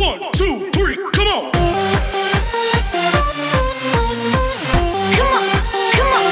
1, 2, 3, come on! Come on, come on.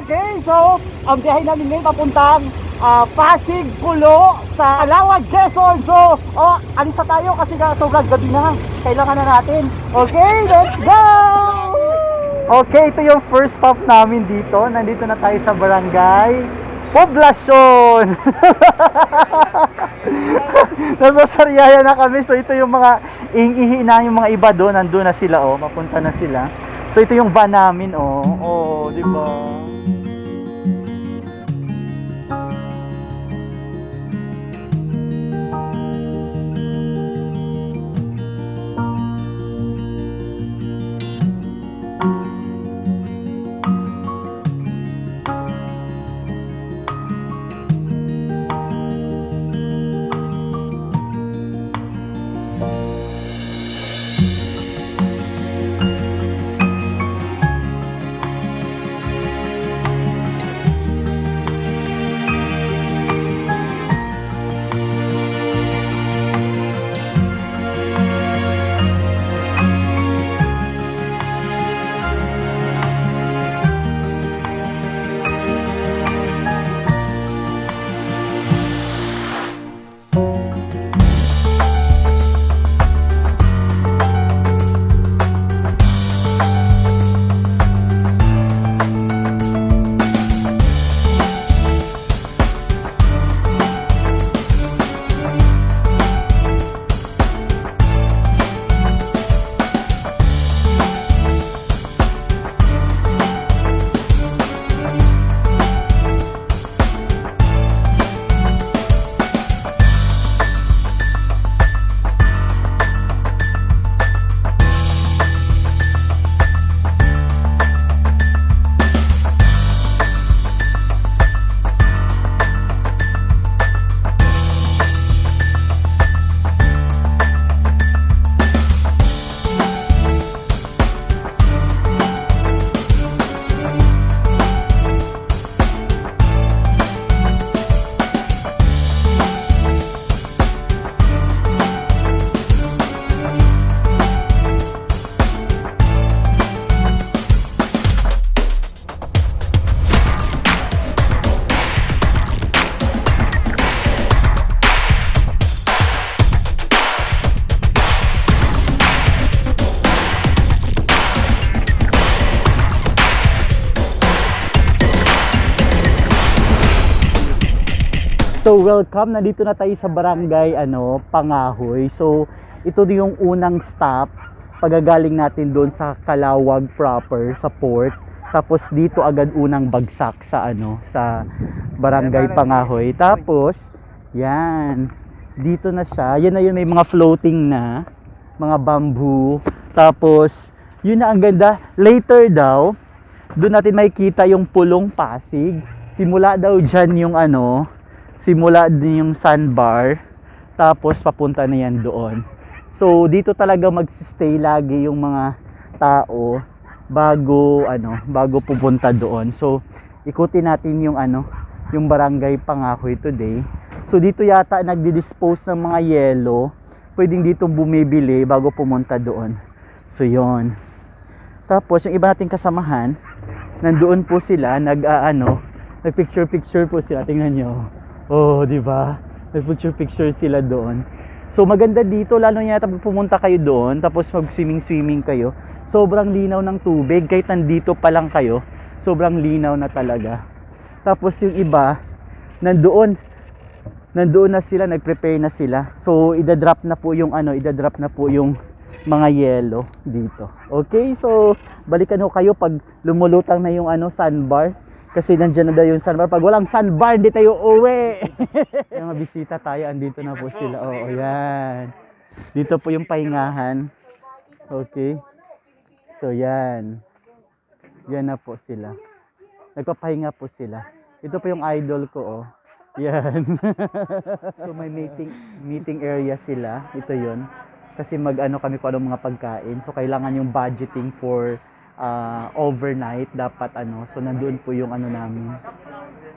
Okay, so ang biyahe namin ngayon papuntang Pasig, Pulo sa Calawag, Quezon. So, alis na tayo kasi sobrang gabi na. Kailangan na natin. Okay, let's go! Okay, ito yung first stop namin dito. Nandito na tayo sa Barangay Poblacion. Nasa Sariaya na kami. So, ito yung mga ihi na yung mga iba doon. Nandun na sila, mapunta na sila. So, ito yung van namin, di ba? So welcome, nandito na tayo sa barangay Pangahoy. So ito din yung unang stop pagagaling natin doon sa Calawag proper, sa port. Tapos dito agad unang bagsak sa sa barangay Pangahoy. Tapos yan, dito na siya. Yan na yun, may mga floating na mga bamboo. Tapos yun na ang ganda. Later daw doon natin makikita yung Pulong Pasig. Simula daw dyan yung simula din yung sandbar, tapos papunta na yan doon. So dito talaga magsi-stay lagi yung mga tao bago pupunta doon. So ikutin natin yung yung barangay Pangahoy today. So dito yata nagdi-dispose ng mga yelo. Pwedeng dito bumibili bago pumunta doon. So yon. Tapos yung iba nating kasamahan, nandoon po sila, nag-picture po sila. Tingnan nyo. Di ba? Nag-picture sila doon. So maganda dito, lalo na pag pumunta kayo doon, tapos mag-swimming kayo. Sobrang linaw ng tubig, kahit nandito pa lang kayo, sobrang linaw na talaga. Tapos yung iba, nandoon na sila, nag-prepare na sila. So idadrop na po yung mga yelo dito. Okay, so balikan ho kayo pag lumulutang na yung sandbar. Kasi nandiyan na daw yung sandbar. Pag walang sandbar, hindi tayo uwi. Yung mga bisita tayo, andito na po sila. Yan. Dito po yung pahingahan. Okay. So, yan. Yan na po sila. Nagpapahinga po sila. Ito po yung idol ko, Yan. So, may meeting area sila. Ito yun. Kasi kami kung anong mga pagkain. So, kailangan yung budgeting for overnight dapat so nandoon po yung namin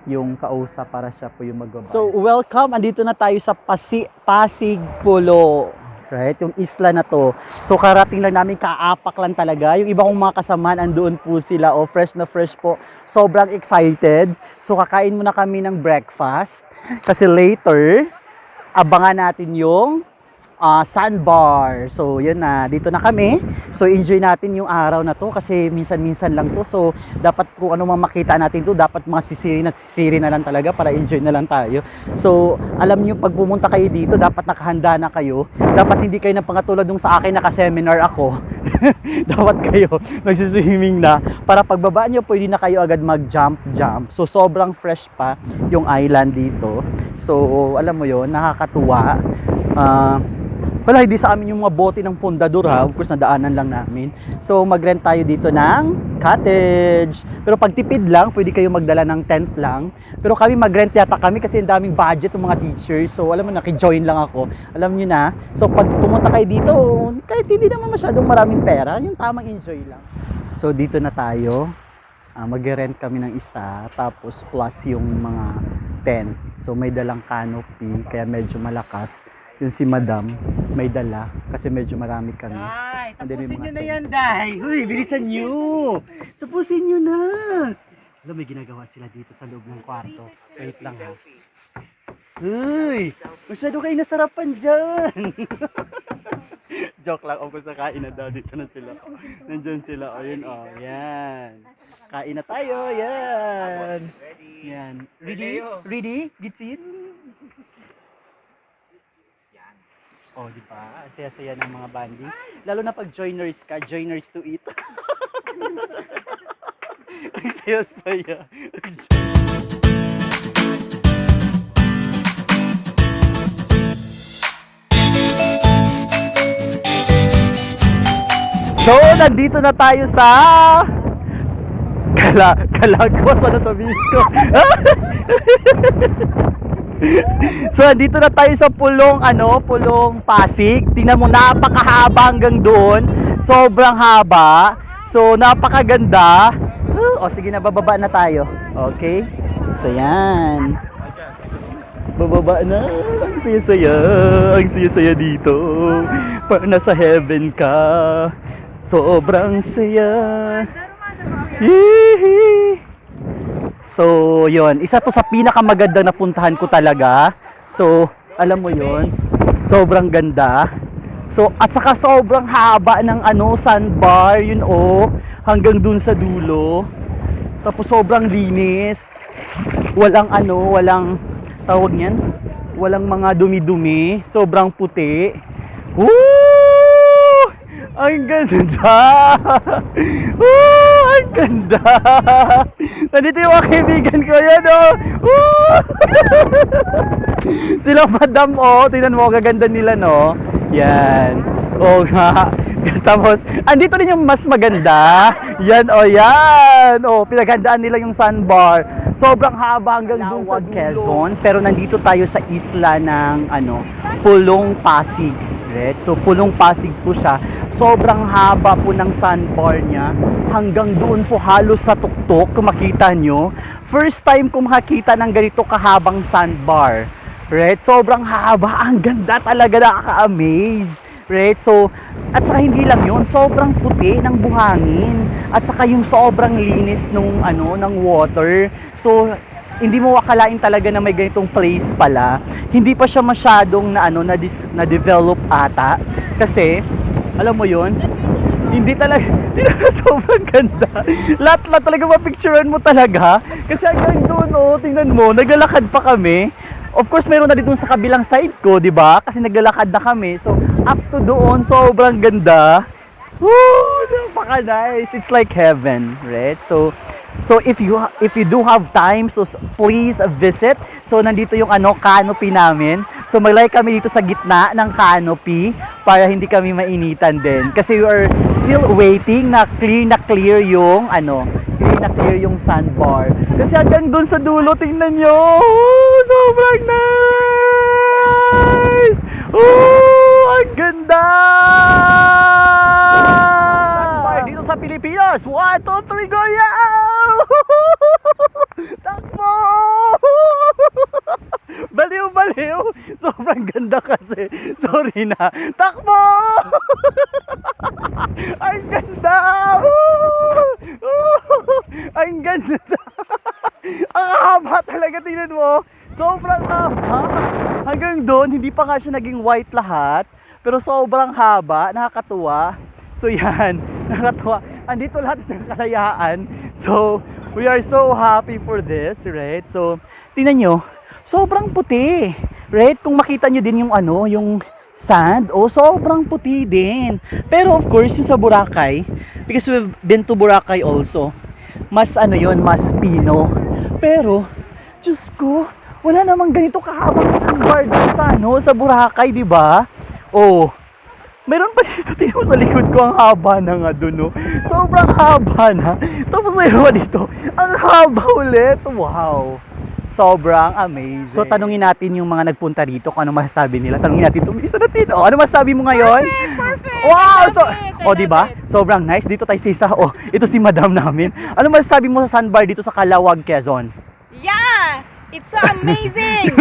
yung kausap para siya po yung magbaba. So, welcome. Andito na tayo sa Pasig Pulo. Right? Yung isla na to. So, karating lang namin, kaapak lang talaga. Yung iba kong mga kasamaan, andoon po sila. O, fresh na fresh po. Sobrang excited. So, kakain muna kami ng breakfast. Kasi later, abangan natin yung sandbar. So, yun na. Dito na kami. So, enjoy natin yung araw na to kasi minsan-minsan lang to. So, dapat kung ano mang makita natin to, dapat mga sisiri na lang talaga para enjoy na lang tayo. So, alam niyo pag pumunta kayo dito, dapat nakahanda na kayo. Dapat hindi kayo na pangatulad nung sa akin naka-seminar ako. Dapat kayo nagsiswimming na para pagbaba nyo, pwede na kayo agad mag-jump. So, sobrang fresh pa yung island dito. So, alam mo yon, nakakatuwa. Wala, hindi sa amin yung mga bote ng pundador ha. Of course, nadaanan lang namin. So, mag-rent tayo dito ng cottage. Pero pag tipid lang, pwede kayo magdala ng tent lang. Pero kami mag-rent yata kami kasi ang daming budget ng mga teachers. So, alam mo, naki-join lang ako. Alam nyo na. So, pag pumunta kayo dito, kahit hindi naman masyadong maraming pera, yung tamang enjoy lang. So, dito na tayo. Mag-rent kami ng isa. Tapos, plus yung mga tent. So, may dalang canopy, kaya medyo malakas. Yung si Madam, may dala kasi medyo marami kami. Day, tapusin nyo na tent. yan, Day. Uy, bilisan nyo! Tapusin nyo na! Alam, may ginagawa sila dito sa loob ng kwarto. Wait lang ha. Uy! Masyado kayo nasarapan dyan! Joke lang, o kung sa kain na daw, dito na sila. Nandyan sila, o yun o, yan. Kain na tayo, yan. Yan. Ready? Ready? Gitsin? Oh, di ba? Saya-saya ng mga banding. Lalo na pag joiners ka, joiners to eat. Ang saya-saya. So, nandito na tayo sa Kalagwas, ano sabihin ko? So, dito na tayo sa pulong Pasig. Tingnan mo, napakahaba hanggang doon. Sobrang haba. So, napakaganda. O, sige na, bababa na tayo. Okay? So, yan. Bababa na. Ang saya-saya. Ang saya-saya dito. Parang nasa heaven ka. Sobrang saya. Hihi. So, yon, isa to sa pinakamagandang napuntahan ko talaga. So, alam mo yon, sobrang ganda. So, at saka sobrang haba ng sandbar, yun hanggang dun sa dulo. Tapos sobrang linis. Walang tawag niyan, walang mga dumi-dumi. Sobrang puti. Woo! Ang ganda! Ang ganda! Nandito yung mga kaibigan ko, yan Sila Madam, tingnan mo, gaganda nila, no? Yan. Nga. Tapos, andito rin yung mas maganda. Yan, yan. Pinaghandaan nila yung sandbar. Sobrang haba hanggang dun sa Quezon. Pero nandito tayo sa isla ng, Pulong Pasig. Right? So, Pulong Pasig po siya. Sobrang haba po ng sandbar niya. Hanggang doon po halos sa tuktok, kung makita nyo. First time ko makakita ng ganito kahabang sandbar. Right? Sobrang haba. Ang ganda talaga, nakaka-amaze. Right? So, at saka hindi lang yun, sobrang puti ng buhangin. At saka yung sobrang linis ng water. So, hindi mo akalain talaga na may ganitong place pala. Hindi pa siya masyadong na-develop ata. Kasi, alam mo yun, hindi talaga sobrang ganda. Lahat talaga mapicturean mo talaga. Kasi hanggang doon, tingnan mo, naglalakad pa kami. Of course, meron na dito sa kabilang side ko, di ba? Kasi naglalakad na kami. So, up to doon, sobrang ganda. Woo! Napaka-nice. It's like heaven, right? So if you do have time, so please visit. So, nandito yung canopy namin. So, mag-like kami dito sa gitna ng canopy para hindi kami mainitan din. Kasi we are still waiting na clear yung clear yung sandbar. Kasi hanggang dun sa dulo, tingnan nyo. Sobrang nice! Ang ganda! Sandbar dito sa Pilipinas. 1, 2, 3, go! Yeah! Takbo! Baliw, baliw! Sobrang ganda kasi. Sorry na. Takbo! Ang ganda! Ang ganda! Ang haba talaga, tingnan mo. Sobrang haba. Hanggang doon, hindi pa nga siya naging white lahat. Pero sobrang haba, nakakatuwa. So yan, nakakatuwa. Andito lahat ng kalayaan. So, we are so happy for this, right? So, tingnan nyo, sobrang puti. Right? Kung makita nyo din yung ano, yung sand, sobrang puti din. Pero of course, yung sa Boracay, because we've been to Boracay also, mas ano yun, mas pino. Pero, Diyos ko, wala namang ganito kahabang sandbar dun sa ano, sa Boracay, di ba? Oh, meron pa dito, tingnan mo sa likod ko, ang haba na nga dun, no? Sobrang haba na. Tapos meron pa dito, ang haba ulit. Wow. Sobrang amazing. So, tanungin natin yung mga nagpunta dito kung ano masasabi nila. Tanungin natin, tumisa natin. Oh, ano masasabi mo ngayon? Perfect! Wow! So, I di ba? love it. Sobrang nice. Dito tayo sa isa. Oh, ito si madam namin. Ano masasabi mo sa sandbar dito sa Calawag, Quezon? Yeah! It's so amazing!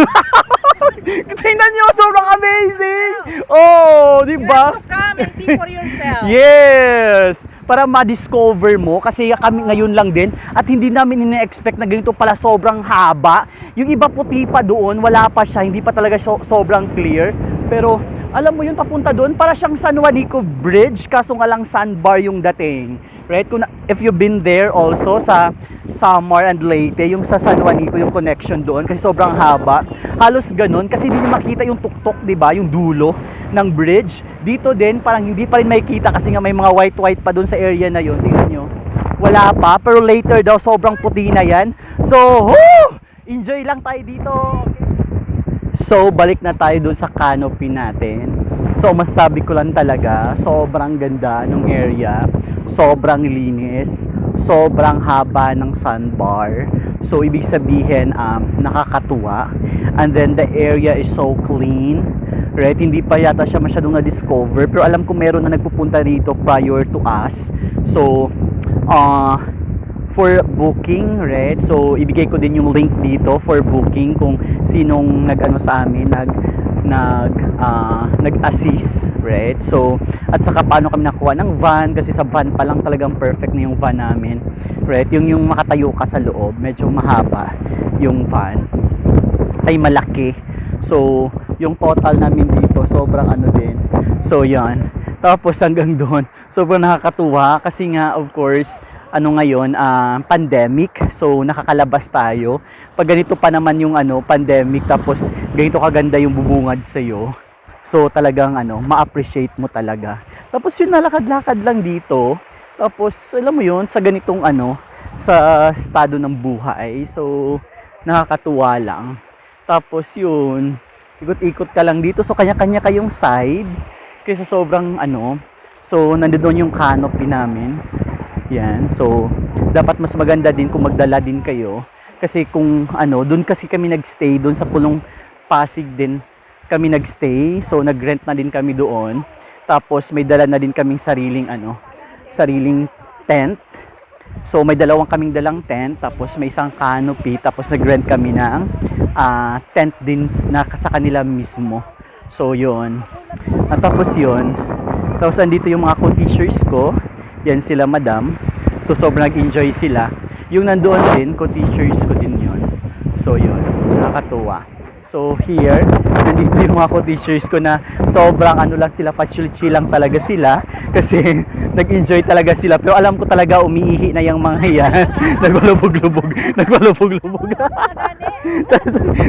Tingnan nyo, sobrang amazing! Oh, di You ba? have to come and see for yourself. Yes! Para ma-discover mo, kasi kami ngayon lang din, at hindi namin ina-expect na ganito pala sobrang haba. Yung iba puti pa doon, wala pa siya, hindi pa talaga sobrang clear. Pero, alam mo yun, papunta doon, para siyang San Juanico Bridge, kaso nga lang sandbar yung dating. Right? If you've been there also sa Samar and Leyte, yung sa San Juanico, yung connection doon, kasi sobrang haba. Halos ganun, kasi hindi nyo makita yung tuktok, di ba? Yung dulo ng bridge. Dito din, parang hindi pa rin makikita kasi nga may mga white-white pa doon sa area na yun. Tingnan nyo. Wala pa, pero later daw, sobrang puti na yan. So, enjoy lang tayo dito. So, balik na tayo doon sa canopy natin. So, masasabi ko lang talaga, sobrang ganda ng area. Sobrang linis. Sobrang haba ng sandbar. So, ibig sabihin, nakakatuwa. And then, the area is so clean. Right? Hindi pa yata siya masyadong na-discover. Pero alam ko meron na nagpupunta rito prior to us. So, for booking, right? So, ibigay ko din yung link dito for booking kung sinong nag-ano sa amin, nag-assist, right? So, at saka paano kami nakuha ng van, kasi sa van pa lang talagang perfect na yung van namin, right? Yung makatayo ka sa loob, medyo mahaba yung van, ay malaki. So, yung total namin dito, sobrang ano din. So, yan. Tapos hanggang doon, sobrang nakakatuwa kasi nga, of course, ano ngayon, pandemic. So, nakakalabas tayo. Pag ganito pa naman yung pandemic, tapos ganito kaganda yung bubungad sa'yo. So, talagang ma-appreciate mo talaga. Tapos yun, nalakad-lakad lang dito. Tapos, alam mo yun, sa ganitong sa estado ng buhay. So, nakakatuwa lang. Tapos yun, ikot-ikot ka lang dito. So, kanya-kanya kayong side. Kasi sobrang so, nandoon yung canopy namin. Yan. So, dapat mas maganda din kung magdala din kayo. Kasi kung doon kasi kami nagstay, doon sa Pulong Pasig din kami nagstay. So, nagrent na din kami doon. Tapos, may dala na din kaming sariling tent. So, may kaming dalang tent. Tapos, may isang canopy. Tapos, nagrent kami ng tent din na sa kanila mismo. So, yun. At tapos yun. Tapos, andito yung mga co-teachers ko. Yan sila, madam. So, sobrang nag-enjoy sila. Yung nandoon din, co-teachers ko din yun. So, yun. Nakakatuwa. So, here, nandito yung mga co-teachers ko na sobrang lang sila, pa-chill-chill lang talaga sila. Kasi, nag-enjoy talaga sila. Pero alam ko talaga, umiihi na yung mga yan. Nagbalubog-lubog.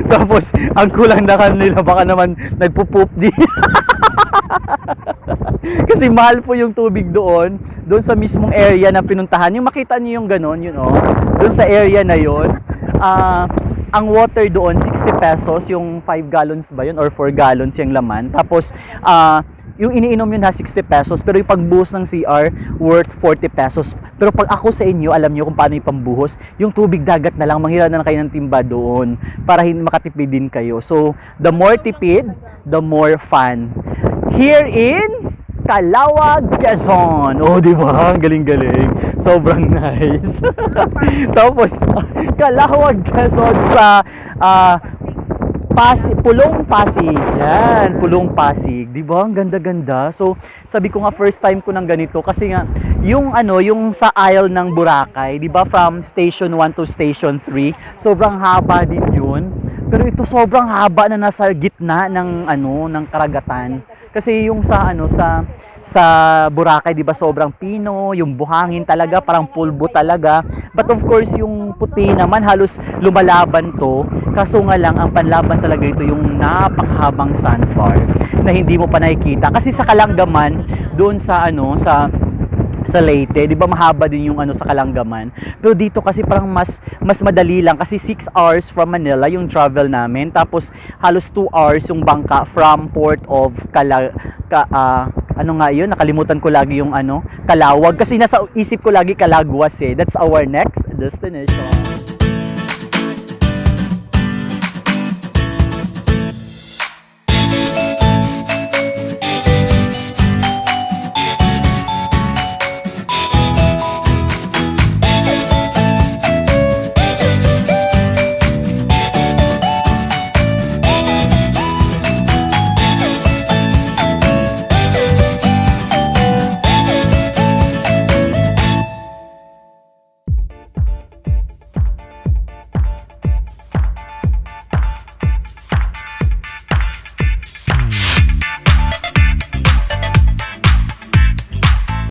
Tapos, ang kulang na kanila, baka naman nagpupoop din. Kasi mahal po yung tubig doon sa mismong area na pinuntahan. Yung makita niyo yung ganon, doon sa area na yun, ang water doon 60 pesos, yung 5 gallons ba yun or 4 gallons yung laman. Tapos yung iniinom yun 60 pesos, pero yung pagbuhos ng CR worth 40 pesos. Pero pag ako sa inyo, alam niyo kung paano yung pambuhos, yung tubig dagat na lang, manghira na lang kayo ng timba doon para hindi makatipid din kayo. So the more tipid, the more fun. Here in Calawag, Quezon. Oh, di ba? Ang galing-galing. Sobrang nice. Tapos, Calawag, Quezon sa Pulong Pasig. Yan, Pulong Pasig. 'Di ba? Ang ganda-ganda. So, sabi ko nga first time ko nang ganito kasi nga yung yung sa aisle ng Boracay, 'di ba, from station 1 to station 3, sobrang haba din 'yun. Pero ito sobrang haba na nasa gitna ng ng karagatan. Kasi yung sa Boracay, 'di ba, sobrang pino, yung buhangin talaga parang pulbo talaga. But of course, yung puti naman halos lumalaban to. Kaso nga lang ang panlaban talaga ito yung napakahabang sandbar na hindi mo pa nakikita. Kasi sa Kalangaman, doon sa sa Leyte, 'di ba, mahaba din yung sa Kalangaman. Pero dito kasi parang mas madali lang kasi 6 hours from Manila yung travel namin. Tapos halos 2 hours yung bangka from Port of nakalimutan ko lagi yung Calawag kasi nasa isip ko lagi Calaguas eh. That's our next destination.